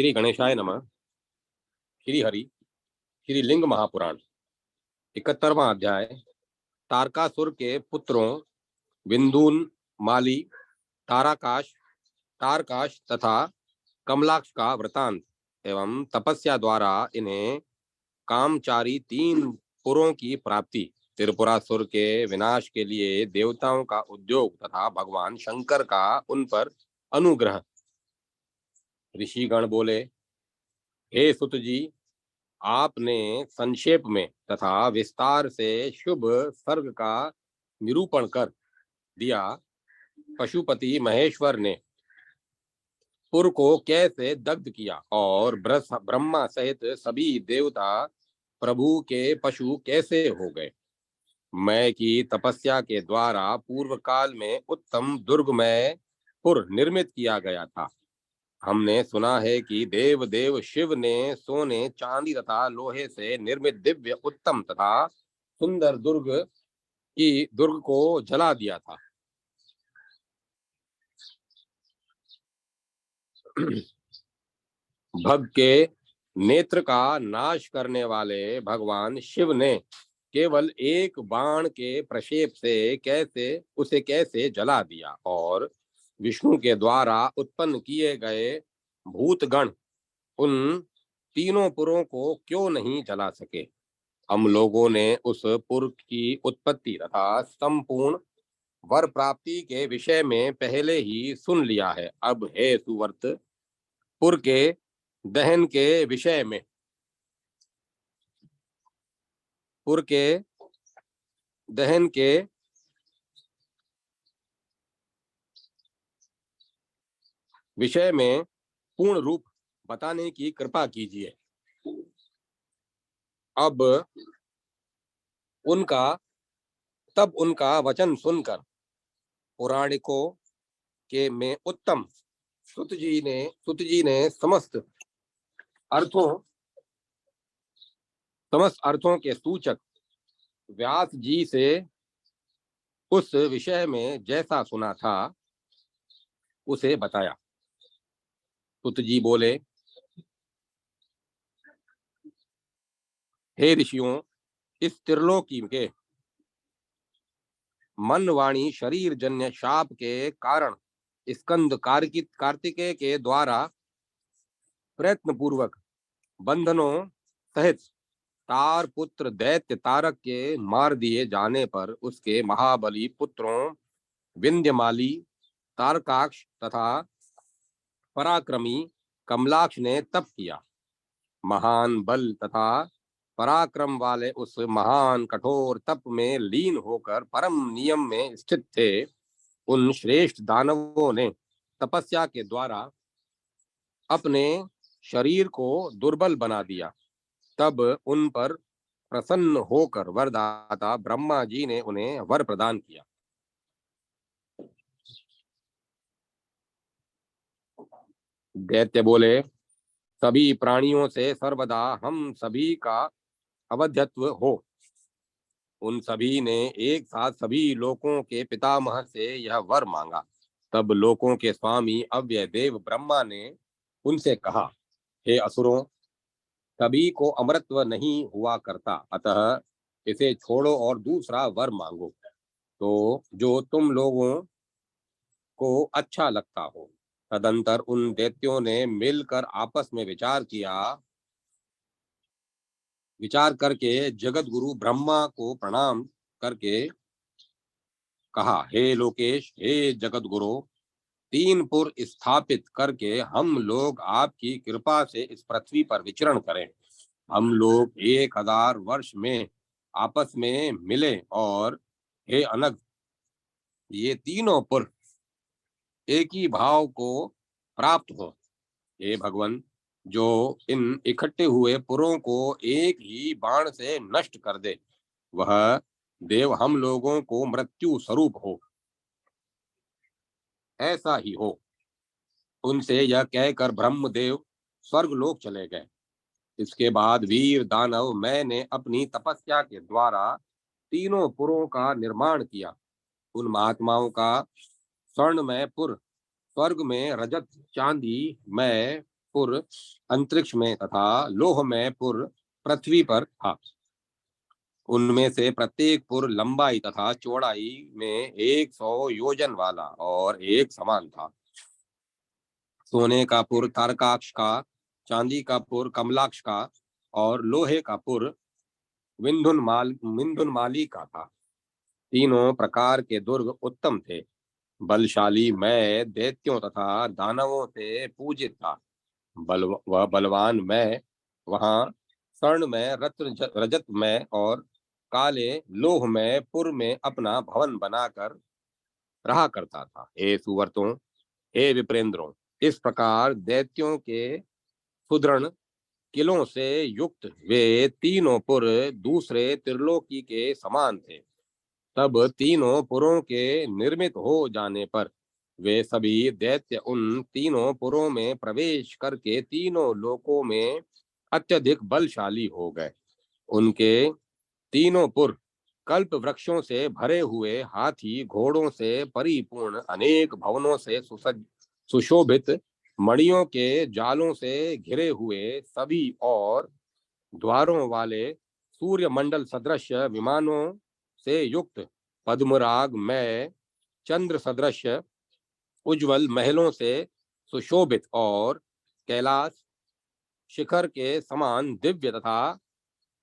श्री गणेशाय नमः। श्री हरि श्री लिंग महापुराण 71वां अध्याय। तारकासुर के पुत्रों विंदुन, माली, ताराकाश, तारकाश तथा कमलाक्ष का वृतांत एवं तपस्या द्वारा इन्हें कामचारी 3 पुरों की प्राप्ति, त्रिपुरासुर के विनाश के लिए देवताओं का उद्योग तथा भगवान शंकर का उन पर अनुग्रह। ऋषिगण बोले, हे सुत जी, आपने संक्षेप में तथा विस्तार से शुभ सर्ग का निरूपण कर दिया। पशुपति महेश्वर ने पुर को कैसे दग्ध किया और ब्रह्मा सहित सभी देवता प्रभु के पशु कैसे हो गए। मैं की तपस्या के द्वारा पूर्व काल में उत्तम दुर्गमय पुर निर्मित किया गया था। हमने सुना है कि देव देव शिव ने सोने, चांदी तथा लोहे से निर्मित दिव्य, उत्तम तथा सुंदर दुर्ग को जला दिया था। भग के नेत्र का नाश करने वाले भगवान शिव ने केवल एक बाण के प्रक्षेप से कैसे जला दिया और विष्णु के द्वारा उत्पन्न किए गए भूतगण उन 3 पुरों को क्यों नहीं जला सके। हम लोगों ने उस पुर की उत्पत्ति तथा संपूर्ण वर प्राप्ति के विषय में पहले ही सुन लिया है। अब हे सुवर्त, पुर के दहन के विषय में पुर के दहन के विषय में पूर्ण रूप बताने की कृपा कीजिए। अब उनका वचन सुनकर पुराणिकों के में उत्तम सुत जी ने समस्त अर्थों के सूचक व्यास जी से उस विषय में जैसा सुना था उसे बताया। सुत जी बोले, हे ऋषियों, इस त्रिलोकी के मन वाणी शरीर जन्य शाप के कारण स्कंद कार्तिकेय के द्वारा प्रयत्न पूर्वक बंधनों सहित तार पुत्र दैत्य तारक के मार दिए जाने पर उसके महाबली पुत्रों विंध्यमाली, तारकाक्ष तथा पराक्रमी कमलाक्ष ने तप किया। महान बल तथा पराक्रम वाले उस महान कठोर तप में लीन होकर परम नियम में स्थित थे। उन श्रेष्ठ दानवों ने तपस्या के द्वारा अपने शरीर को दुर्बल बना दिया। तब उन पर प्रसन्न होकर वरदाता ब्रह्मा जी ने उन्हें वर प्रदान किया। दैत्य बोले, सभी प्राणियों से सर्वदा हम सभी का अवध्यत्व हो। उन सभी ने एक साथ सभी लोकों के पितामह से यह वर मांगा। तब लोकों के स्वामी अव्यय देव ब्रह्मा ने उनसे कहा, हे असुरों, सभी को अमरत्व नहीं हुआ करता, अतः इसे छोड़ो और दूसरा वर मांगो, तो जो तुम लोगों को अच्छा लगता हो। तदंतर उन दैत्यों ने मिलकर आपस में विचार करके जगत गुरु ब्रह्मा को प्रणाम करके कहा, हे लोकेश, हे जगत गुरु, 3 पुर स्थापित करके हम लोग आपकी कृपा से इस पृथ्वी पर विचरण करें। हम लोग 1000 वर्ष में आपस में मिले और हे अनग, ये 3 पुर एक ही भाव को प्राप्त हो। हे भगवान, जो इन इकट्ठे हुए पुरों को एक ही बाण से नष्ट कर दे, वह देव हम लोगों को मृत्यु स्वरूप हो। ऐसा ही हो। उनसे यह कहकर ब्रह्मदेव स्वर्गलोक चले गए। इसके बाद वीर दानव मैंने अपनी तपस्या के द्वारा 3 पुरों का निर्माण किया। उन महात्माओं का स्वर्णमय पुर स्वर्ग में रजत चांदी में पुर अंतरिक्ष में तथा लोहमय पुर पृथ्वी पर था। उनमें से प्रत्येक पुर लंबाई तथा चौड़ाई में 100 योजन वाला और एक समान था। सोने का पुर तारकाक्ष का, चांदी का पुर कमलाक्ष का और लोहे का पुर विंधुनमाली का था। तीनों प्रकार के दुर्ग उत्तम थे। बलशाली मैं दैत्यों तथा दानवों से पूजित था। वह बलवान मैं वहां स्वर्ण में, रत्न रजत में और काले लोह में पुर में अपना भवन बनाकर रहा करता था। हे सुवर्तों, हे विप्रेंद्रों, इस प्रकार दैत्यों के सुदृढ़ किलों से युक्त वे तीनों पुर दूसरे त्रिलोकी के समान थे। तब तीनों पुरों के निर्मित हो जाने पर वे सभी दैत्य उन तीनों पुरों में प्रवेश करके तीनों लोकों में अत्यधिक बलशाली हो गए। उनके तीनों पुर कल्प वृक्षों से भरे हुए, हाथी घोड़ों से परिपूर्ण, अनेक भवनों से सुसज्ज सुशोभित, मणियों के जालों से घिरे हुए सभी और द्वारों वाले, सूर्य मंडल सदृश विमानों से युक्त, पद्मराग में चंद्र सदृश उज्जवल महलों से सुशोभित और कैलाश शिखर के समान दिव्य तथा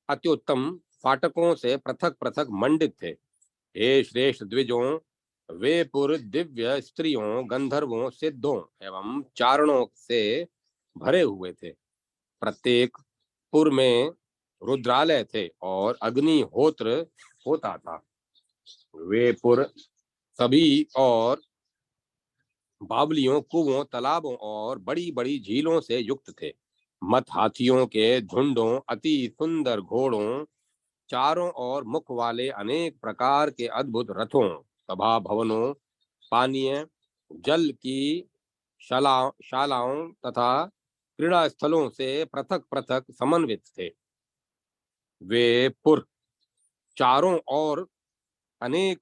अत्युत्तम फाटकों से पृथक पृथक मंडित थे। हे श्रेष्ठ द्विजों, वे पुर दिव्य स्त्रियों, गंधर्वों, सिद्धों एवं चारणों से भरे हुए थे। प्रत्येक पुर में रुद्रालय थे और अग्निहोत्र होता था। वे पुर सभी और बावलियों, कुओं, तालाबों और बड़ी बड़ी झीलों से युक्त थे। मत हाथियों के झुंडों, अति सुंदर घोड़ों, चारों ओर मुख वाले अनेक प्रकार के अद्भुत रथों, सभा भवनों, पानीय जल की शालाओं तथा क्रीड़ा स्थलों से पृथक पृथक समन्वित थे। वे पुर चारों ओर अनेक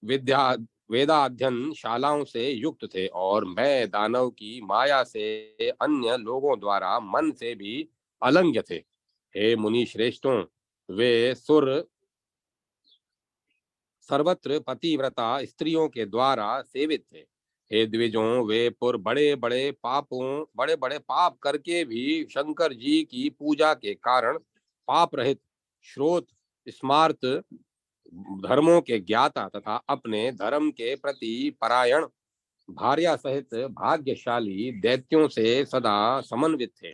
विद्या वेदाध्ययन शालाओं से युक्त थे और मैं दानव की माया से अन्य लोगों द्वारा मन से भी अलंघ्य थे। हे मुनि श्रेष्ठों, वे सुर सर्वत्र पतिव्रता स्त्रियों के द्वारा सेवित थे। हे द्विजों, वे पुर बड़े बड़े पाप करके भी शंकर जी की पूजा के कारण पाप रहित, श्रोत स्मार्त, धर्मों के ज्ञाता तथा अपने धर्म के प्रति परायण, भार्या सहित भाग्यशाली दैत्यों से सदा समन्वित थे।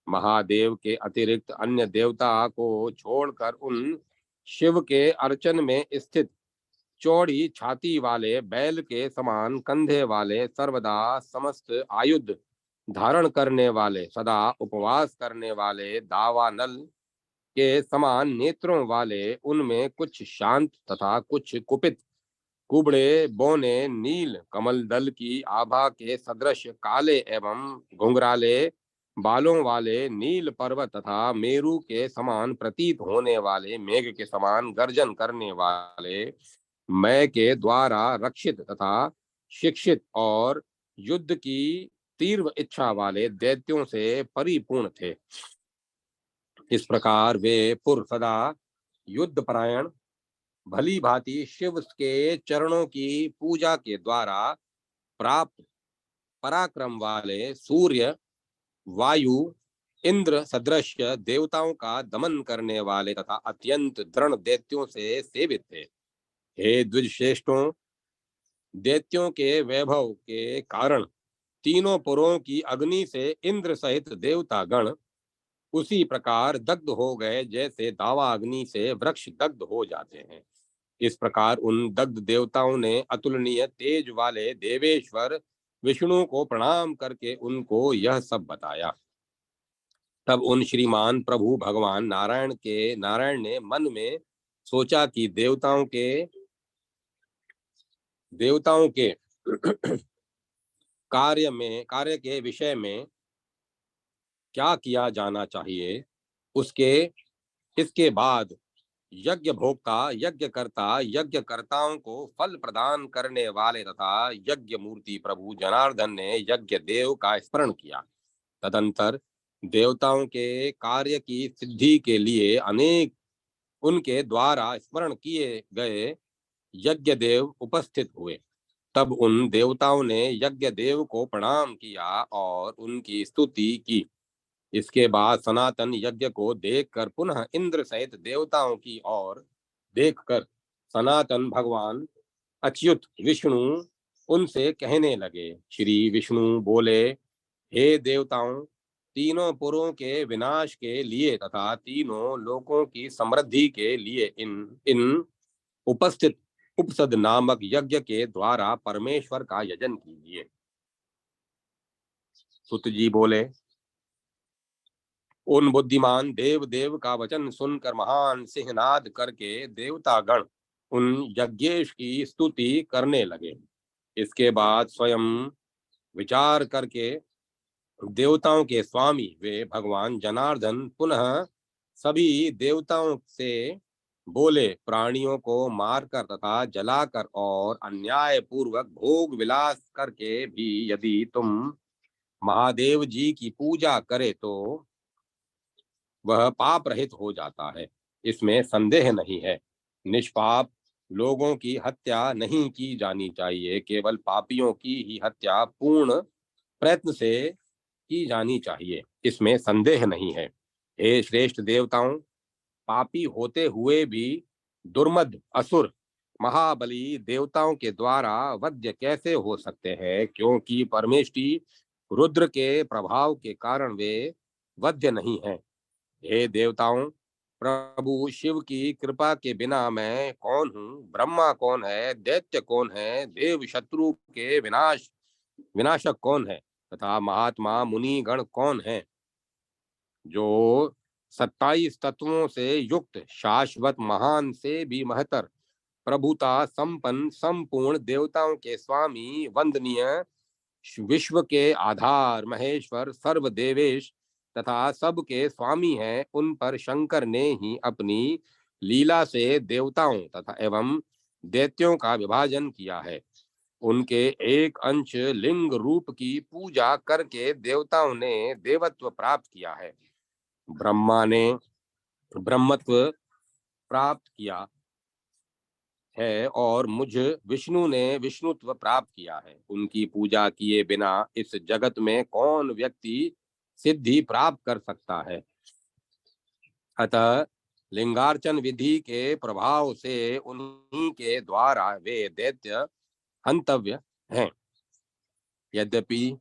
महादेव के अतिरिक्त अन्य देवता को छोड़कर उन शिव के अर्चन में स्थित, चौड़ी छाती वाले, बैल के समान कंधे वाले, सर्वदा समस्त आयुध धारण करने वाले, सदा उपवास करने वाले, दावानल के समान नेत्रों वाले, उनमें कुछ शांत तथा कुछ कुपित, कुबड़े बौने नील कमल दल की आभा के सदृश काले एवं घुंघराले बालों वाले, नील पर्वत तथा मेरु के समान प्रतीत होने वाले, मेघ के समान गर्जन करने वाले, मैं के द्वारा रक्षित तथा शिक्षित और युद्ध की तीव्र इच्छा वाले दैत्यों से परिपूर्ण थे। इस प्रकार वे पुर सदा युद्ध परायण, भली भांति शिव के चरणों की पूजा के द्वारा प्राप्त पराक्रम वाले, सूर्य, वायु, इंद्र सदृश देवताओं का दमन करने वाले तथा अत्यंत दृढ़ दैत्यों से सेवित थे। हे द्विज श्रेष्ठों, दैत्यों के वैभव के कारण तीनों पुरों की अग्नि से इंद्र सहित देवता गण उसी प्रकार दग्ध हो गए जैसे दावा अग्नि से वृक्ष दग्ध हो जाते हैं। इस प्रकार उन दग्ध देवताओं ने अतुलनीय तेज वाले देवेश्वर विष्णु को प्रणाम करके उनको यह सब बताया। तब उन श्रीमान प्रभु भगवान नारायण ने मन में सोचा कि देवताओं के कार्य के विषय में क्या किया जाना चाहिए। उसके इसके बाद यज्ञ भोक्ता, यज्ञ कर्ताओं को फल प्रदान करने वाले तथा यज्ञ मूर्ति प्रभु जनार्दन ने यज्ञ देव का स्मरण किया। तदंतर देवताओं के कार्य की सिद्धि के लिए अनेक उनके द्वारा स्मरण किए गए यज्ञ देव उपस्थित हुए। तब उन देवताओं ने यज्ञ देव को प्रणाम किया और उनकी स्तुति की। इसके बाद सनातन यज्ञ को देखकर पुनः इंद्र सहित देवताओं की ओर देखकर सनातन भगवान अच्युत विष्णु उनसे कहने लगे। श्री विष्णु बोले, हे देवताओं, तीनों पुरों के विनाश के लिए तथा तीनों लोकों की समृद्धि के लिए इन इन उपस्थित उपसद नामक यज्ञ के द्वारा परमेश्वर का यजन कीजिए। सुत जी बोले, उन बुद्धिमान देव देव का वचन सुनकर महान सिंहनाद करके देवतागण उन यज्ञेश की स्तुति करने लगे। इसके बाद स्वयं विचार करके देवताओं के स्वामी वे भगवान जनार्दन पुनः सभी देवताओं से बोले, प्राणियों को मारकर तथा जलाकर और अन्याय पूर्वक भोग विलास करके भी यदि तुम महादेव जी की पूजा करे तो वह पाप रहित हो जाता है, इसमें संदेह नहीं है। निष्पाप लोगों की हत्या नहीं की जानी चाहिए, केवल पापियों की ही हत्या पूर्ण प्रयत्न से की जानी चाहिए, इसमें संदेह नहीं है। हे श्रेष्ठ देवताओं, पापी होते हुए भी दुर्मद असुर महाबली देवताओं के द्वारा वध्य कैसे हो सकते हैं, क्योंकि परमेष्टि रुद्र के प्रभाव के कारण वे वध्य नहीं हैं। हे देवताओं, प्रभु शिव की कृपा के बिना मैं कौन हूँ, ब्रह्मा कौन है, दैत्य कौन है, देव शत्रु के विनाशक कौन है तथा महात्मा मुनि गण कौन है। जो 27 तत्वों से युक्त शाश्वत महान से भी महतर प्रभुता संपन्न संपूर्ण देवताओं के स्वामी वंदनीय विश्व के आधार महेश्वर सर्व देवेश तथा सबके स्वामी हैं, उन पर शंकर ने ही अपनी लीला से देवताओं तथा एवं दैत्यों का विभाजन किया है। उनके एक अंश लिंग रूप की पूजा करके देवताओं ने देवत्व प्राप्त किया है। ब्रह्मा ने ब्रह्मत्व प्राप्त किया है और मुझ विष्णु ने विष्णुत्व प्राप्त किया है। उनकी पूजा किए बिना इस जगत में कौन व्यक्ति सिद्धि प्राप्त कर सकता है। अतः लिंगार्चन विधि के प्रभाव से उन्हीं के द्वारा वे दैत्य हंतव्य हैं। यद्यपि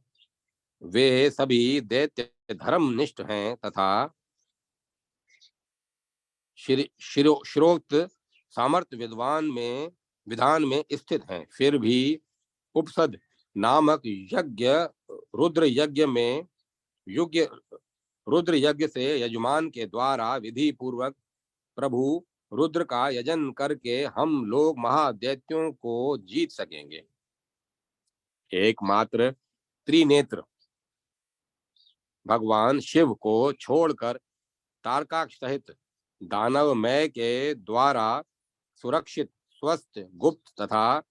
वे सभी दैत्य धर्मनिष्ठ हैं तथा श्रोक्त सामर्थ्य विधान में स्थित हैं, फिर भी उपसद नामक यज्ञ रुद्र यज्ञ में युज्ञ रुद्र यज्ञ से यजमान के द्वारा विधि पूर्वक प्रभु रुद्र का यजन करके हम लोग महादैत्यों को जीत सकेंगे। एकमात्र त्रिनेत्र भगवान शिव को छोड़कर तारकाक्ष सहित दानवमय के द्वारा सुरक्षित स्वस्थ गुप्त तथा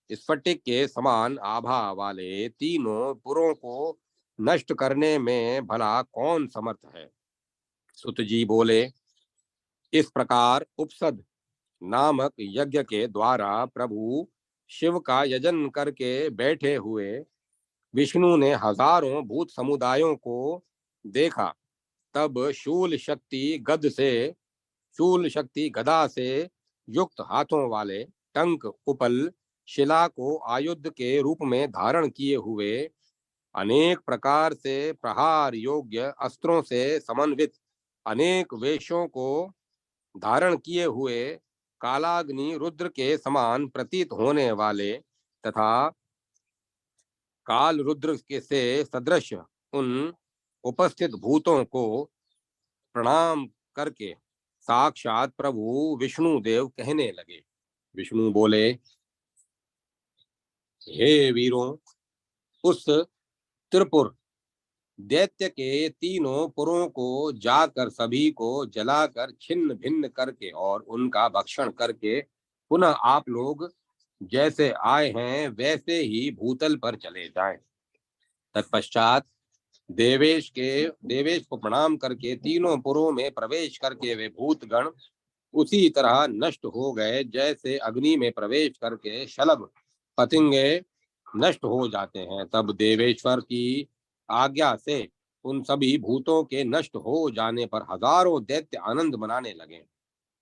स्फटिक के समान आभा वाले तीनों पुरों को नष्ट करने में भला कौन समर्थ है। सुत जी बोले, इस प्रकार उपसद नामक यज्ञ के द्वारा प्रभु शिव का यजन करके बैठे हुए विष्णु ने हजारों भूत समुदायों को देखा। तब शूल शक्ति गदा से युक्त हाथों वाले टंक उपल शिला को आयुध के रूप में धारण किए हुए अनेक प्रकार से प्रहार योग्य अस्त्रों से समन्वित अनेक वेशों को धारण किए हुए कालाग्नि रुद्र के समान प्रतीत होने वाले तथा काल रुद्र के से सदृश उन उपस्थित भूतों को प्रणाम करके साक्षात प्रभु विष्णु देव कहने लगे। विष्णु बोले, हे वीरों, उस त्रिपुर दैत्य के तीनों पुरों को जाकर सभी को जलाकर छिन्न भिन्न करके और उनका भक्षण करके पुनः आप लोग जैसे आए हैं वैसे ही भूतल पर चले जाएं। तत्पश्चात देवेश को प्रणाम करके तीनों पुरों में प्रवेश करके वे भूतगण उसी तरह नष्ट हो गए जैसे अग्नि में प्रवेश करके शलभ पतंगे नष्ट हो जाते हैं। तब देवेश्वर की आज्ञा से उन सभी भूतों के नष्ट हो जाने पर हजारों दैत्य आनंद मनाने लगे,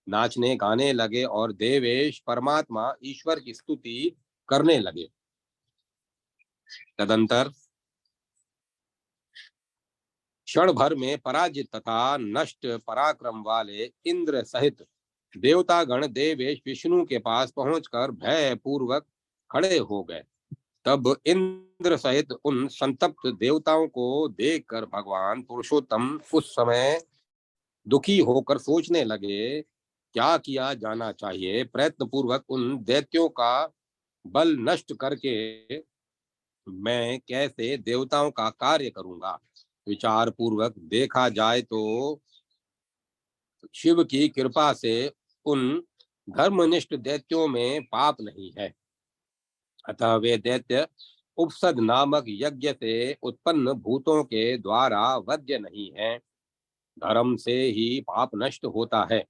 नाचने गाने लगे और देवेश परमात्मा ईश्वर की स्तुति करने लगे। तदंतर क्षण भर में पराजित तथा नष्ट पराक्रम वाले इंद्र सहित देवतागण देवेश विष्णु के पास पहुंचकर भय पूर्वक खड़े हो गए। तब इंद्र सहित उन संतप्त देवताओं को देखकर भगवान पुरुषोत्तम उस समय दुखी होकर सोचने लगे, क्या किया जाना चाहिए। प्रयत्न पूर्वक उन दैत्यों का बल नष्ट करके मैं कैसे देवताओं का कार्य करूंगा। विचार पूर्वक देखा जाए तो शिव की कृपा से उन धर्मनिष्ठ दैत्यों में पाप नहीं है, अतः वे दैत्य उपसद नामक यज्ञ से उत्पन्न भूतों के द्वारा वध्य नहीं है। धर्म से ही पाप नष्ट होता है,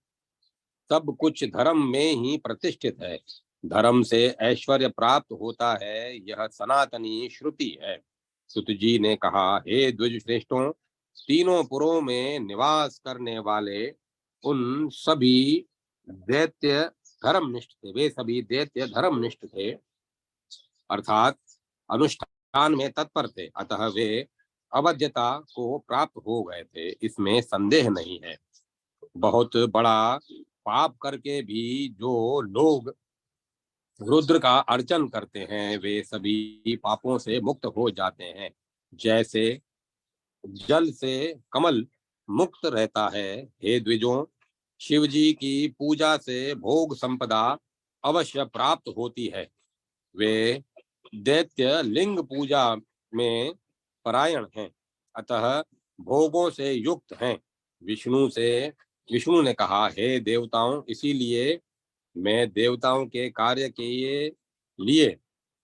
सब कुछ धर्म में ही प्रतिष्ठित है। धर्म से ऐश्वर्य प्राप्त होता है, यह सनातनी श्रुति है। सुत जी ने कहा, हे द्विज श्रेष्ठों, तीनों पुरों में निवास करने वाले उन सभी दैत्य धर्मनिष्ठ थे, वे सभी दैत्य धर्मनिष्ठ थे, अर्थात अनुष्ठान में तत्पर थे, अतः वे अवध्यता को प्राप्त हो गए थे, इसमें संदेह नहीं है। बहुत बड़ा पाप करके भी जो लोग रुद्र का अर्चन करते हैं वे सभी पापों से मुक्त हो जाते हैं। जैसे जल से कमल मुक्त रहता है, हे द्विजों, शिव जी की पूजा से भोग संपदा अवश्य प्राप्त होती है। वे दैत्य लिंग पूजा में परायण हैं, अतः भोगों से युक्त हैं। विष्णु ने कहा, हे देवताओं, इसीलिए मैं देवताओं के कार्य के लिए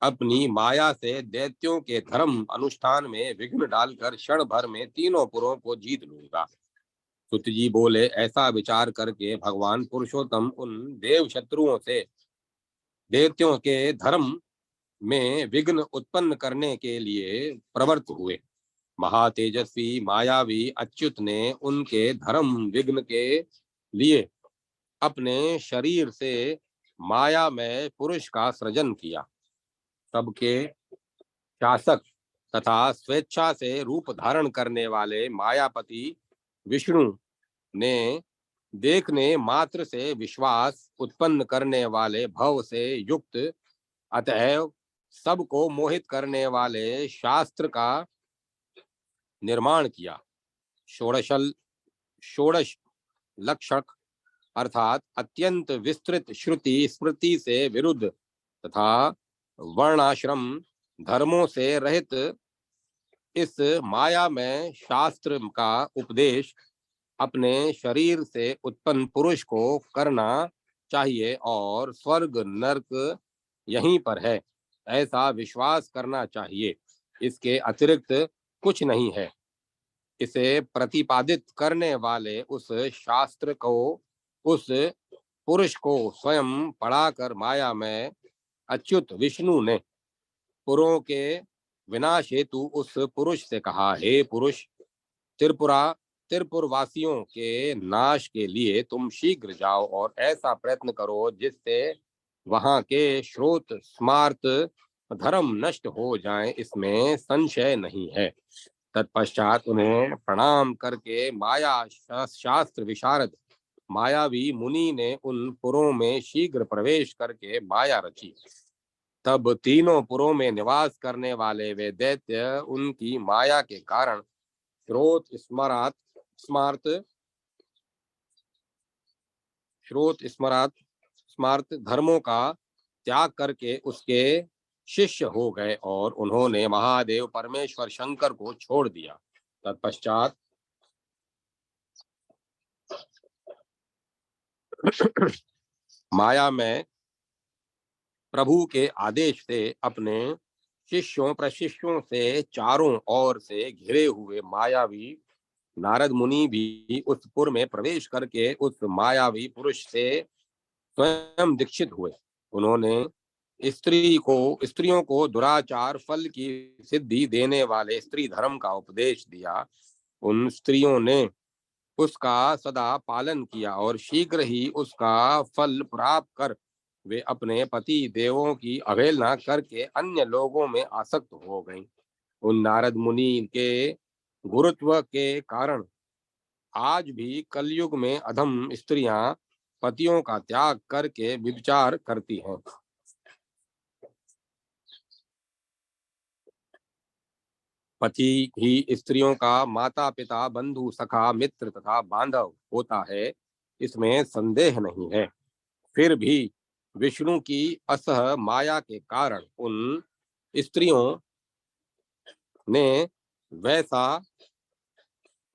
अपनी माया से दैत्यों के धर्म अनुष्ठान में विघ्न डालकर क्षण भर में तीनों पुरों को जीत लूंगा। सुत जी बोले, ऐसा विचार करके भगवान पुरुषोत्तम उन देव शत्रुओं से देवताओं के धर्म में विघ्न उत्पन्न करने के लिए प्रवृत्त हुए। महातेजस्वी मायावी अच्युत ने उनके धर्म विघ्न के लिए अपने शरीर से माया में पुरुष का सृजन किया। सबके शासक तथा स्वेच्छा से रूप धारण करने वाले मायापति विष्णु ने देखने मात्र से विश्वास उत्पन्न करने वाले भव से युक्त, अतएव सबको मोहित करने वाले शास्त्र का निर्माण किया। षोड़श लक्षण अर्थात अत्यंत विस्तृत श्रुति स्मृति से विरुद्ध तथा वर्णाश्रम धर्मों से रहित इस माया में शास्त्र का उपदेश अपने शरीर से उत्पन्न पुरुष को करना चाहिए और स्वर्ग नरक यहीं पर है, ऐसा विश्वास करना चाहिए। इसके अतिरिक्त कुछ नहीं है। इसे प्रतिपादित करने वाले उस शास्त्र को उस पुरुष को स्वयं पढ़ाकर माया में अच्युत विष्णु ने पुरों के विनाश हेतु उस पुरुष से कहा, हे पुरुष, त्रिपुर वासियों के नाश के लिए तुम शीघ्र जाओ और ऐसा प्रयत्न करो जिससे वहां के श्रोत स्मार्त धर्म नष्ट हो जाएं, इसमें संशय नहीं है। तत्पश्चात उन्हें प्रणाम करके माया शास्त्र विशारद मायावी मुनि ने उन पुरों में शीघ्र प्रवेश करके माया रची। तब तीनों पुरों में निवास करने वाले वे दैत्य उनकी माया के कारण स्मार्त धर्मों का त्याग करके उसके शिष्य हो गए और उन्होंने महादेव परमेश्वर शंकर को छोड़ दिया। तत्पश्चात माया में प्रभु के आदेश से अपने शिष्यों प्रशिष्यों से चारों ओर से घिरे हुए मायावी नारद मुनि भी उस पुर में प्रवेश करके उस मायावी पुरुष से स्वयं दीक्षित हुए। उन्होंने स्त्रियों को दुराचार फल की सिद्धि देने वाले स्त्री धर्म का उपदेश दिया। उन स्त्रियों ने उसका सदा पालन किया और शीघ्र ही उसका फल प्राप्त कर वे अपने पति देवों की अवहेलना करके अन्य लोगों में आसक्त हो गईं। उन नारद मुनि के गुरुत्व के कारण आज भी कलयुग में अधम स्त्रियां पतियों का त्याग करके व्यभिचार करती हैं। पति ही स्त्रियों का माता पिता बंधु सखा मित्र तथा बांधव होता है, इसमें संदेह नहीं है। फिर भी विष्णु की असह माया के कारण उन स्त्रियों ने वैसा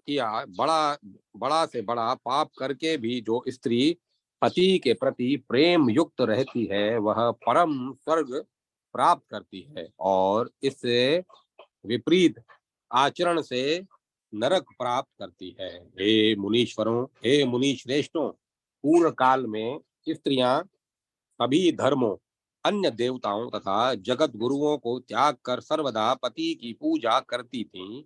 किया। बड़ा बड़ा से बड़ा पाप करके भी जो स्त्री पति के प्रति प्रेम युक्त रहती है वह परम स्वर्ग प्राप्त करती है और इससे विपरीत आचरण से नरक प्राप्त करती है। हे मुनीश्वरों, हे मुनि श्रेष्ठों, पूर्व काल में स्त्रियां सभी धर्मों, अन्य देवताओं तथा जगत गुरुओं को त्याग कर सर्वदा पति की पूजा करती थीं।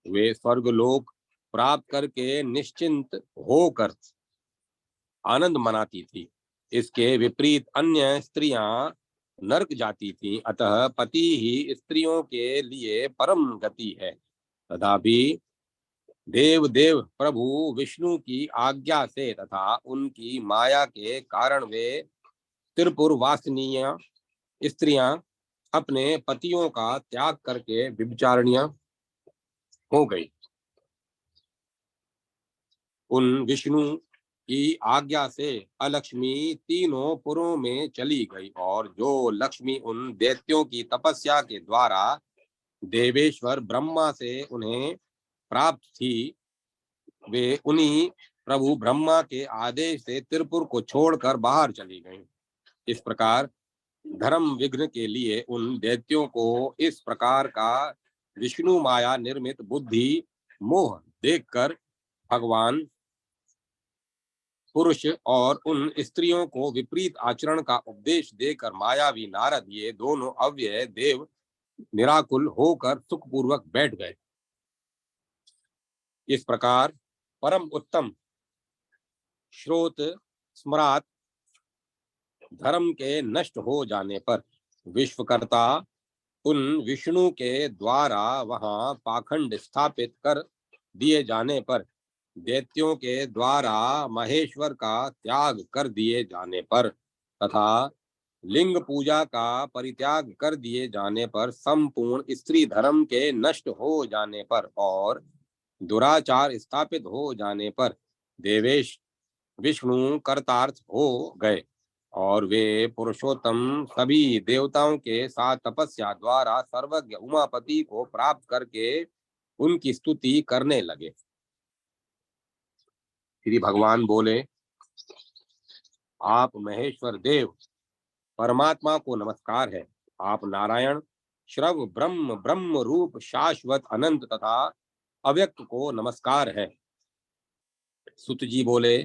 वे स्वर्गलोक प्राप्त करके निश्चिंत होकर आनंद मनाती थी। इसके विपरीत अन्य स्त्रियां नरक जाती थीं। अतः पति ही स्त्रियों के लिए परम गति है। तथापि देव देव प्रभु विष्णु की आज्ञा से तथा उनकी माया के कारण वे त्रिपुर वासनीय स्त्रियां अपने पतियों का त्याग करके व्यभिचारिणियां हो गई। उन विष्णु की आज्ञा से अलक्ष्मी तीनों पुरों में चली गई और जो लक्ष्मी उन दैत्यों की तपस्या के द्वारा देवेश्वर ब्रह्मा से उन्हें प्राप्त थी, वे उन्हीं प्रभु ब्रह्मा के आदेश से त्रिपुर को छोड़कर बाहर चली गईं। इस प्रकार धर्म विघ्न के लिए उन दैत्यों को इस प्रकार का विष्णु माया निर्मित बुद्धि मोह देखकर भगवान पुरुष और उन स्त्रियों को विपरीत आचरण का उपदेश देकर मायावी नारद ये दोनों अव्यय देव निराकुल होकर सुखपूर्वक बैठ गए। इस प्रकार परम उत्तम श्रोत स्मरात धर्म के नष्ट हो जाने पर विश्वकर्ता उन विष्णु के द्वारा वहां पाखंड स्थापित कर दिए जाने पर दैत्यों के द्वारा महेश्वर का त्याग कर दिए जाने पर तथा लिंग पूजा का परित्याग कर दिए जाने पर संपूर्ण स्त्री धर्म के नष्ट हो जाने पर और दुराचार स्थापित हो जाने पर देवेश विष्णु कर्तार्थ हो गए और वे पुरुषोत्तम सभी देवताओं के साथ तपस्या द्वारा सर्वज्ञ उमापति को प्राप्त करके उनकी स्तुति करने लगे। श्री भगवान बोले, आप महेश्वर देव परमात्मा को नमस्कार है। आप नारायण श्रव ब्रह्म ब्रह्म रूप शाश्वत अनंत तथा अव्यक्त को नमस्कार है। सुत जी बोले,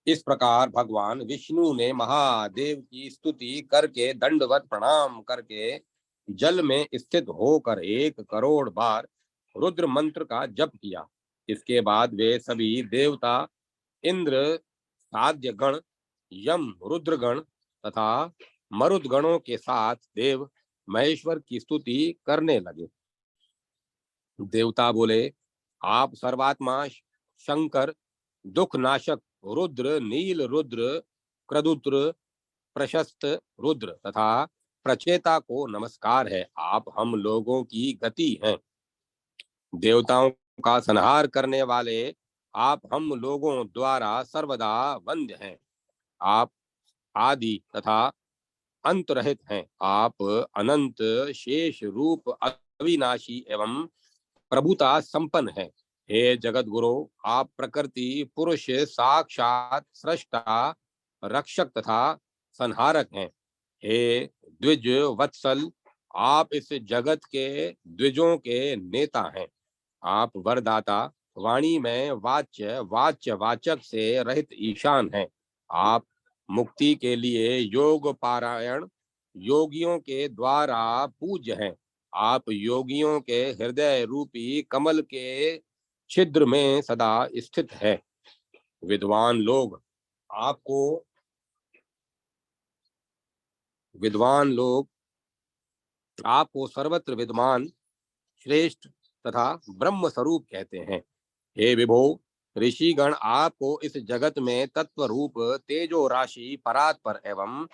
इस प्रकार भगवान विष्णु ने महादेव की स्तुति करके दंडवत प्रणाम करके जल में स्थित होकर 1 करोड़ बार रुद्र मंत्र का जप किया। इसके बाद वे सभी देवता इंद्र साध्य गण यम रुद्रगण तथा मरुद गणों के साथ देव महेश्वर की स्तुति करने लगे। देवता बोले, आप सर्वात्मा शंकर दुख नाशक रुद्र नील रुद्र क्रदुद्र प्रशस्त रुद्र तथा प्रचेता को नमस्कार है। आप हम लोगों की गति हैं। देवताओं का संहार करने वाले आप हम लोगों द्वारा सर्वदा वंद्य हैं। आप आदि तथा अंत रहित हैं। आप अनंत शेष रूप अविनाशी एवं प्रभुता संपन्न है। हे जगत गुरु, आप प्रकृति पुरुष साक्षात सृष्टा, रक्षक तथा संहारक हैं। हे द्विज वत्सल, आप इस जगत के द्विजों के नेता हैं। आप वरदाता, वाणी में वाच्य वाच्य वाचक से रहित ईशान हैं। आप मुक्ति के लिए योग पारायण योगियों के द्वारा पूज्य हैं। आप योगियों के हृदय रूपी कमल के छिद्र में सदा स्थित है। विद्वान लोग आपको विद्वान लोग आपको सर्वत्र विद्वान, श्रेष्ठ तथा ब्रह्म स्वरूप कहते हैं। हे विभो, ऋषिगण आपको इस जगत में तत्व रूप तेजो राशि परात्पर एवं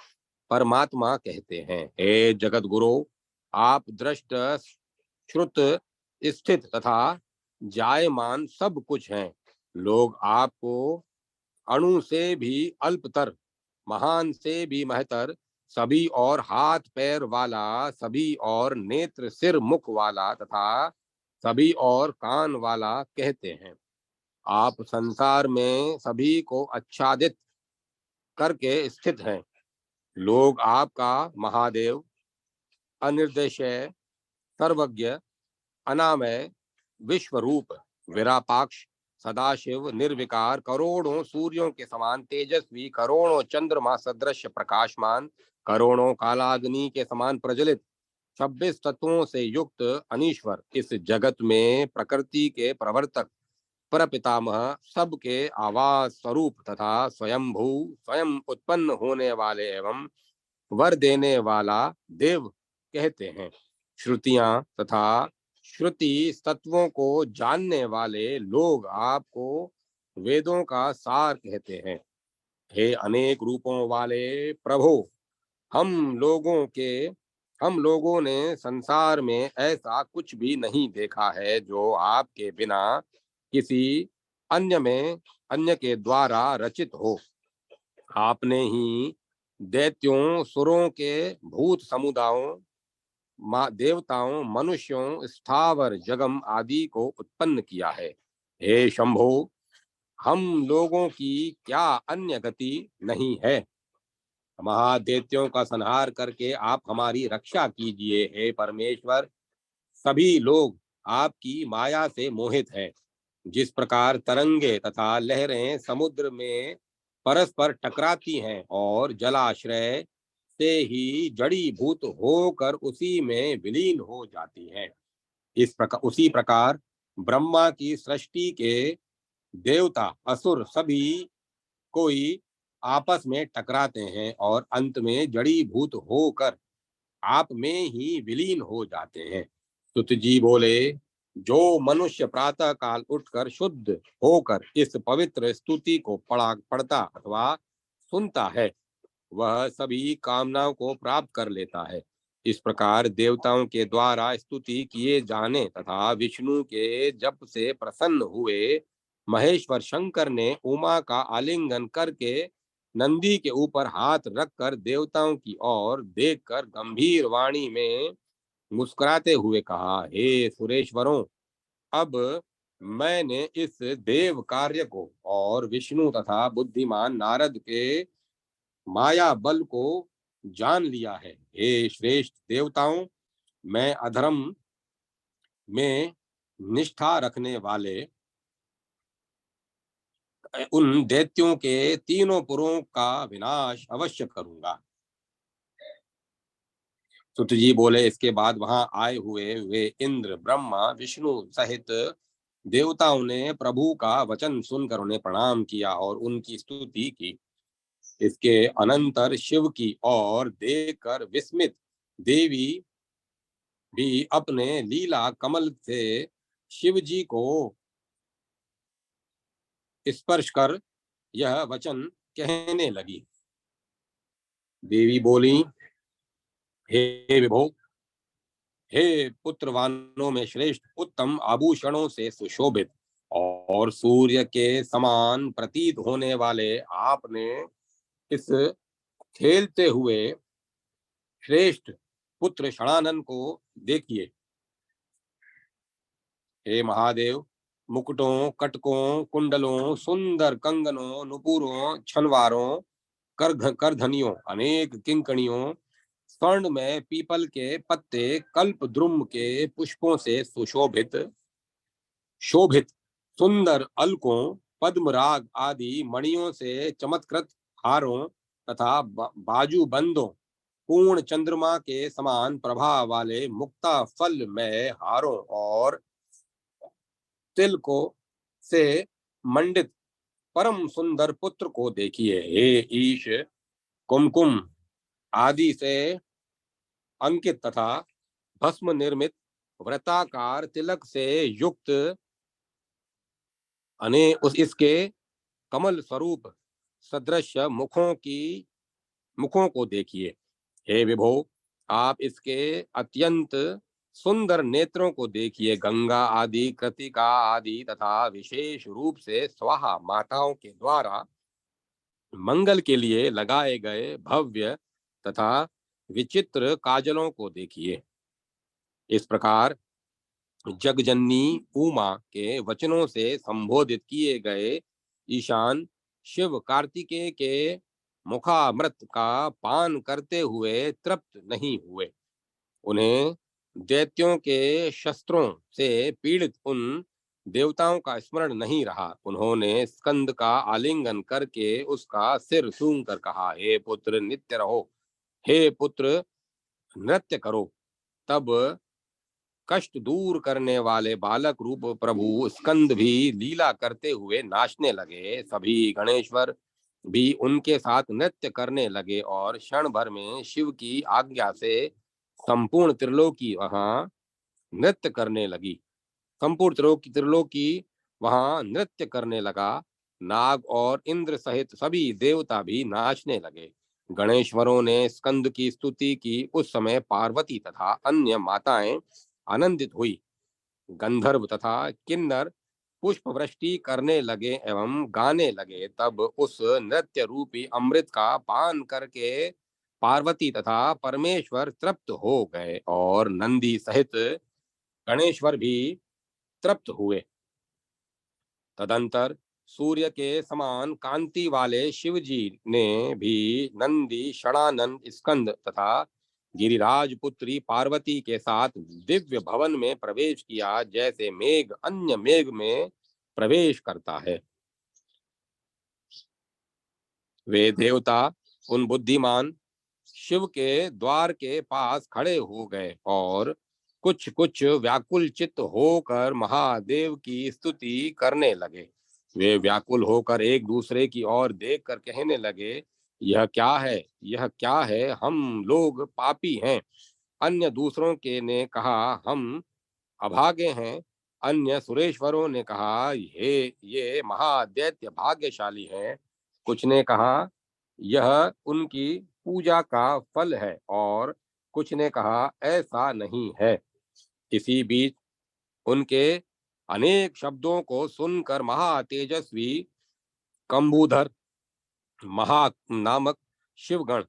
परमात्मा कहते हैं। हे जगत गुरु, आप दृष्ट श्रुत स्थित तथा जायमान सब कुछ हैं। लोग आपको अणु से भी अल्पतर, महान से भी महतर, सभी और हाथ पैर वाला, सभी और नेत्र सिर मुख वाला तथा सभी और कान वाला कहते हैं। आप संसार में सभी को आच्छादित करके स्थित हैं। लोग आपका महादेव, अनिर्देशय, सर्वज्ञ, अनामय, विश्वरूप, विरापाक्ष, सदाशिव, निर्विकार, करोड़ों सूर्यों के समान तेजस्वी, करोड़ों चंद्रमा सदृश प्रकाशमान, करोड़ों कालाग्नि के समान प्रज्वलित, 26 तत्वों से युक्त अनीश्वर, इस जगत में प्रकृति के प्रवर्तक, परपितामह, सबके आवास स्वरूप तथा स्वयंभू, स्वयं उत्पन्न होने वाले एवं वर देने वाला देव कहते हैं। श्रुतियां तथा श्रुति तत्वों को जानने वाले लोग आपको वेदों का सार कहते हैं। हे अनेक रूपों वाले प्रभु, हम लोगों के हम लोगों ने संसार में ऐसा कुछ भी नहीं देखा है जो आपके बिना किसी अन्य में अन्य के द्वारा रचित हो। आपने ही दैत्यों, सुरों के भूत समुदायों, देवताओं, मनुष्यों, स्थावर जगम आदि को उत्पन्न किया है। हे शंभो, हम लोगों की क्या अन्य गति नहीं है। महादैत्यों का संहार करके आप हमारी रक्षा कीजिए। हे परमेश्वर, सभी लोग आपकी माया से मोहित हैं। जिस प्रकार तरंगे तथा लहरें समुद्र में परस्पर टकराती हैं और जलाश्रय से ही जड़ी भूत होकर उसी में विलीन हो जाती हैं, इस प्रकार उसी प्रकार ब्रह्मा की सृष्टि के देवता असुर सभी कोई आपस में टकराते हैं और अंत में जड़ी भूत होकर आप में ही विलीन हो जाते हैं। सुत जी बोले, जो मनुष्य प्रातः काल उठकर शुद्ध होकर इस पवित्र स्तुति को पढ़ता अथवा सुनता है, वह सभी कामनाओं को प्राप्त कर लेता है। इस प्रकार देवताओं के द्वारा स्तुति किए जाने तथा विष्णु के जप से प्रसन्न हुए महेश्वर शंकर ने उमा का आलिंगन करके नंदी के ऊपर हाथ रखकर देवताओं की ओर देखकर गंभीर वाणी में मुस्कुराते हुए कहा, हे सुरेश्वरों, अब मैंने इस देव कार्य को और विष्णु तथा बुद्धिमान नारद के माया बल को जान लिया है। हे श्रेष्ठ देवताओं, मैं अधर्म में निष्ठा रखने वाले उन दैत्यों के तीनों पुरों का विनाश अवश्य करूंगा। सुत जी बोले, इसके बाद वहां आए हुए वे इंद्र, ब्रह्मा, विष्णु सहित देवताओं ने प्रभु का वचन सुनकर उन्हें प्रणाम किया और उनकी स्तुति की। इसके अनंतर शिव की ओर देखकर विस्मित देवी भी अपने लीला कमल से शिव जी को स्पर्श कर यह वचन कहने लगी। देवी बोली, हे विभो, हे पुत्रवानों में श्रेष्ठ, उत्तम आभूषणों से सुशोभित और सूर्य के समान प्रतीत होने वाले आपने इस खेलते हुए श्रेष्ठ पुत्र षणानन को देखिए। हे महादेव, मुकुटों, कटकों, कुंडलों, सुंदर कंगनों, नुपुरों, छनवारों, करधनियों, अनेक किंकणियों, स्वर्ण में पीपल के पत्ते, कल्प द्रुम के पुष्पों से सुशोभित शोभित सुंदर अलकों, पद्मराग आदि मणियों से चमत्कृत हारों तथा बाजूबंदों, पूर्ण चंद्रमा के समान प्रभा वाले मुक्ता फल में हारों और तिलकों से मंडित परम सुंदर पुत्र को देखिए। हे ईश, कुमकुम आदि से अंकित तथा भस्म निर्मित वृत्ताकार तिलक से युक्त अने उस इसके कमल स्वरूप सदृश मुखों को देखिए। हे विभो, आप इसके अत्यंत सुंदर नेत्रों को देखिए। गंगा आदि, कृतिका आदि तथा विशेष रूप से स्वाहा माताओं के द्वारा मंगल के लिए लगाए गए भव्य तथा विचित्र काजलों को देखिए। इस प्रकार जगजननी उमा के वचनों से संबोधित किए गए ईशान शिव कार्तिकेय के मुखामृत का पान करते हुए तृप्त नहीं हुए। उन्हें दैत्यों के शस्त्रों से पीड़ित उन देवताओं का स्मरण नहीं रहा। उन्होंने स्कंद का आलिंगन करके उसका सिर सूंघ कर कहा, हे पुत्र नित्य रहो, हे पुत्र नृत्य करो। तब कष्ट दूर करने वाले बालक रूप प्रभु स्कंद भी लीला करते हुए नाचने लगे। सभी गणेश्वर भी उनके साथ नृत्य करने लगे और क्षण भर में शिव की आज्ञा से संपूर्ण त्रिलोकी वहां नृत्य करने लगी। संपूर्ण त्रिलोकी वहां नृत्य करने लगा। नाग और इंद्र सहित सभी देवता भी नाचने लगे। गणेश्वरों ने स्कंद की स्तुति की। उस समय पार्वती तथा अन्य माताएं आनंदित हुई। गंधर्व तथा किन्नर पुष्प वृष्टि करने लगे एवं गाने लगे। तब उस नृत्य रूपी अमृत का पान करके पार्वती तथा परमेश्वर तृप्त हो गए और नंदी सहित गणेश्वर भी तृप्त हुए। तदंतर सूर्य के समान कांति वाले शिव जी ने भी नंदी षणानंद स्कंद तथा गिरिराज पुत्री पार्वती के साथ दिव्य भवन में प्रवेश किया, जैसे मेघ अन्य मेघ में प्रवेश करता है। वे देवता उन बुद्धिमान शिव के द्वार के पास खड़े हो गए और कुछ कुछ व्याकुल चित्त होकर महादेव की स्तुति करने लगे। वे व्याकुल होकर एक दूसरे की ओर देखकर कहने लगे, यह क्या है, यह क्या है, हम लोग पापी हैं। अन्य दूसरों के ने कहा, हम अभागे हैं। अन्य सुरेश्वरों ने कहा, ये महादैत्य भाग्यशाली हैं। कुछ ने कहा, यह उनकी पूजा का फल है, और कुछ ने कहा ऐसा नहीं है। इसी बीच उनके अनेक शब्दों को सुनकर महातेजस्वी कंबूधर महा नामक शिवगण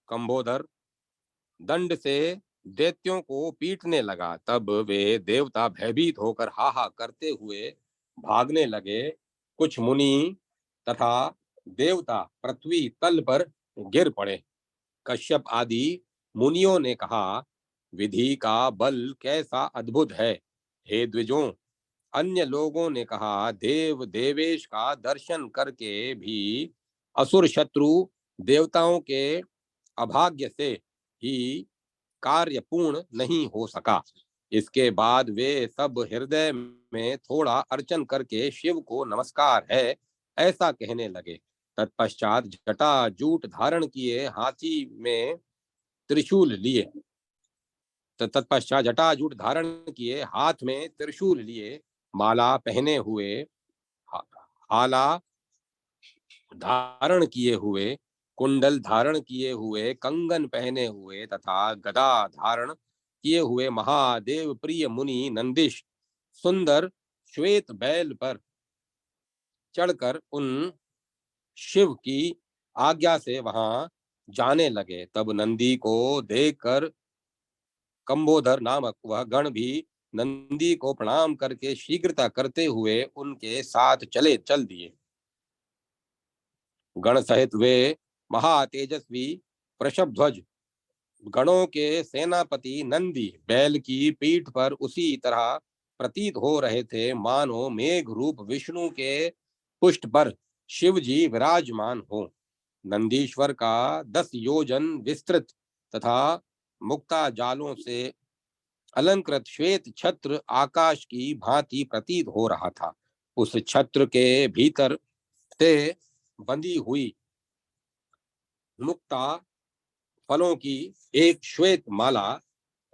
कंबोधर दंड से दैत्यों को पीटने लगा। तब वे देवता भयभीत होकर हाहा करते हुए भागने लगे। कुछ मुनि तथा देवता पृथ्वी तल पर गिर पड़े। कश्यप आदि मुनियों ने कहा, विधि का बल कैसा अद्भुत है। हे द्विजों, अन्य लोगों ने कहा, देव देवेश का दर्शन करके भी असुर शत्रु देवताओं के अभाग्य से ही कार्य पूर्ण नहीं हो सका। इसके बाद वे सब हृदय में थोड़ा अर्चन करके शिव को नमस्कार है ऐसा कहने लगे। तत्पश्चात जटा जूट धारण किए हाथी में त्रिशूल लिए तत्पश्चात जटाजूट धारण किए, हाथ में त्रिशूल लिए, माला पहने हुए, हाला धारण किए हुए, कुंडल धारण किए हुए, कंगन पहने हुए तथा गदा धारण किए हुए महादेव प्रिय मुनि नंदिश सुंदर श्वेत बैल पर चढ़कर उन शिव की आज्ञा से वहां जाने लगे। तब नंदी को देखकर कंबोधर नामक वह गण भी नंदी को प्रणाम करके शीघ्रता करते हुए उनके साथ चल दिए। गण सहित वे महातेजस्वी वृषभध्वज गणों के सेनापति नंदी बैल की पीठ पर उसी तरह प्रतीत हो रहे थे मानो मेघ रूप विष्णु के पुष्ट पर शिव जी विराजमान हो। नंदीश्वर का 10 योजन विस्तृत तथा मुक्ता जालों से अलंकृत श्वेत छत्र आकाश की भांति प्रतीत हो रहा था। उस छत्र के भीतर से बंधी हुई मुक्ता फलों की एक श्वेत माला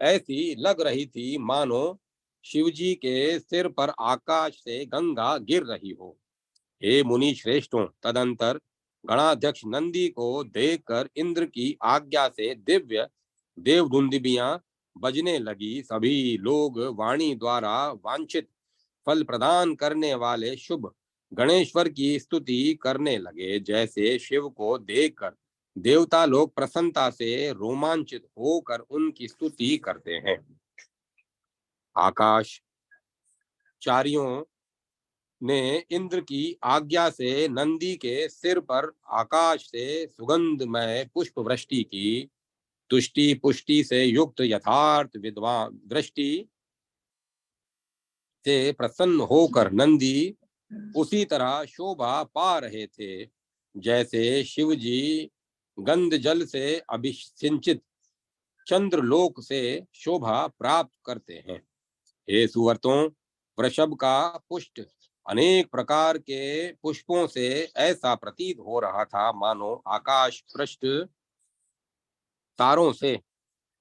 ऐसी लग रही थी मानो शिवजी के सिर पर आकाश से गंगा गिर रही हो। हे मुनि श्रेष्ठों, तदंतर गणाध्यक्ष नंदी को देखकर इंद्र की आज्ञा से दिव्य देवदुंदुभियां बजने लगी। सभी लोग वाणी द्वारा वांछित फल प्रदान करने वाले शुभ गणेश्वर की स्तुति करने लगे। जैसे शिव को देखकर देवता लोग प्रसन्नता से रोमांचित होकर उनकी स्तुति करते हैं। आकाश चारियों ने इंद्र की आज्ञा से नंदी के सिर पर आकाश से सुगंधमय पुष्प वृष्टि की। तुष्टि पुष्टि से युक्त यथार्थ विद्वान दृष्टि से प्रसन्न होकर नंदी उसी तरह शोभा पा रहे थे जैसे शिव जी गंध जल से अभिसिंचित चंद्रलोक से शोभा प्राप्त करते हैं। हे सुवर्तों, वृषभ का पुष्ट अनेक प्रकार के पुष्पों से ऐसा प्रतीत हो रहा था मानो आकाश पृष्ठ तारों से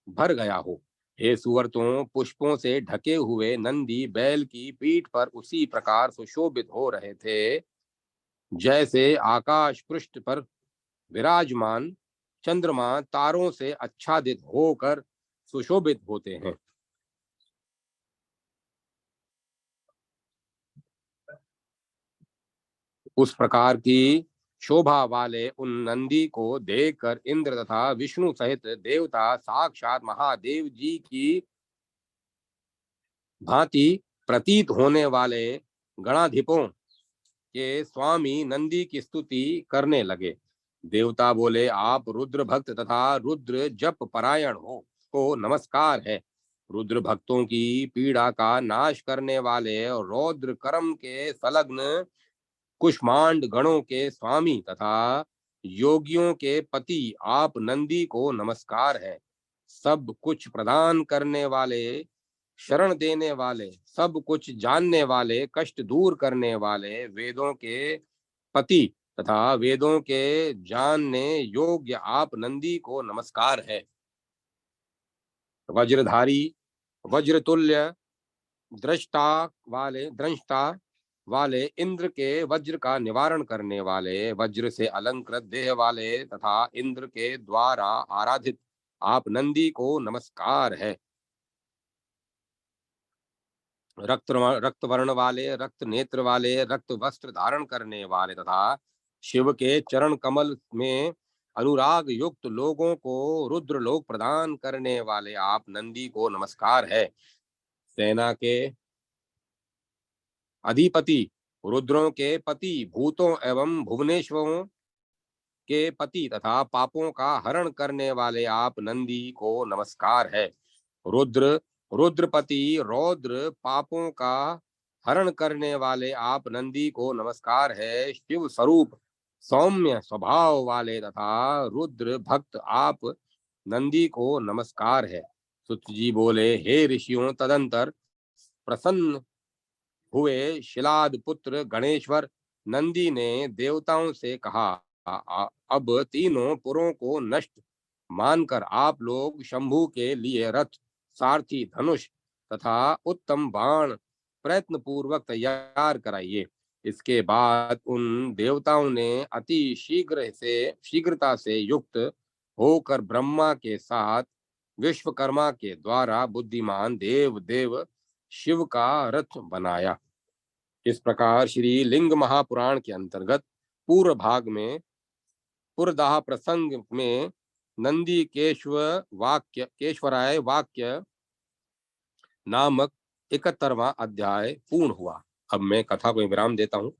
भर गया हो। हे सुवर्तों, पुष्पों से ढके हुए नंदी बैल की पीठ पर उसी प्रकार सुशोभित हो रहे थे जैसे आकाश पृष्ठ पर विराजमान चंद्रमा तारों से आच्छादित होकर सुशोभित होते हैं। उस प्रकार की शोभा वाले उन नंदी को देखकर इंद्र तथा विष्णु सहित देवता साक्षात महादेव जी की भांति प्रतीत होने वाले गणाधिपों के स्वामी नंदी की स्तुति करने लगे। देवता बोले, आप रुद्र भक्त तथा रुद्र जप परायण को नमस्कार है। रुद्र भक्तों की पीड़ा का नाश करने वाले और रौद्र कर्म के संलग्न कुष्मांड गणों के स्वामी तथा योगियों के पति आप नंदी को नमस्कार है। सब कुछ प्रदान करने वाले, शरण देने वाले, सब कुछ जानने वाले, कष्ट दूर करने वाले, वेदों के पति तथा वेदों के जानने योग्य आप नंदी को नमस्कार है। वज्रधारी, वज्रतुल्य दृष्टा वाले इंद्र के वज्र का निवारण करने वाले, वज्र से अलंकृत देह वाले तथा इंद्र के द्वारा आराधित आप नंदी को नमस्कार है। रक्त वर्ण वाले, रक्त नेत्र वाले, रक्त वस्त्र धारण करने वाले तथा शिव के चरण कमल में अनुराग युक्त लोगों को रुद्र लोक प्रदान करने वाले आप नंदी को नमस्कार है। सेना के अधिपति, रुद्रों के पति, भूतों एवं भुवनेश्वरों के पति तथा पापों का हरण करने वाले आप नंदी को नमस्कार है। रुद्र, रुद्रपति, रौद्र पापों का हरण करने वाले आप नंदी को नमस्कार है। शिव स्वरूप सौम्य स्वभाव वाले तथा रुद्र भक्त आप नंदी को नमस्कार है। सुत जी बोले, हे ऋषियों, तदंतर प्रसन्न हुए शिलाद पुत्र गणेश्वर नंदी ने देवताओं से कहा, अब तीनों पुरों को नष्ट मानकर आप लोग शंभु के लिए रथ, सारथी, धनुष तथा उत्तम बाण प्रयत्न पूर्वक तैयार कराइए। इसके बाद उन देवताओं ने अति शीघ्रता से युक्त होकर ब्रह्मा के साथ विश्वकर्मा के द्वारा बुद्धिमान देव शिव का रथ बनाया। इस प्रकार श्री लिंग महापुराण के अंतर्गत पूर्व भाग में पुरदाह प्रसंग में नंदी केशवराय वाक्य नामक 71वां अध्याय पूर्ण हुआ। अब मैं कथा को विराम देता हूँ।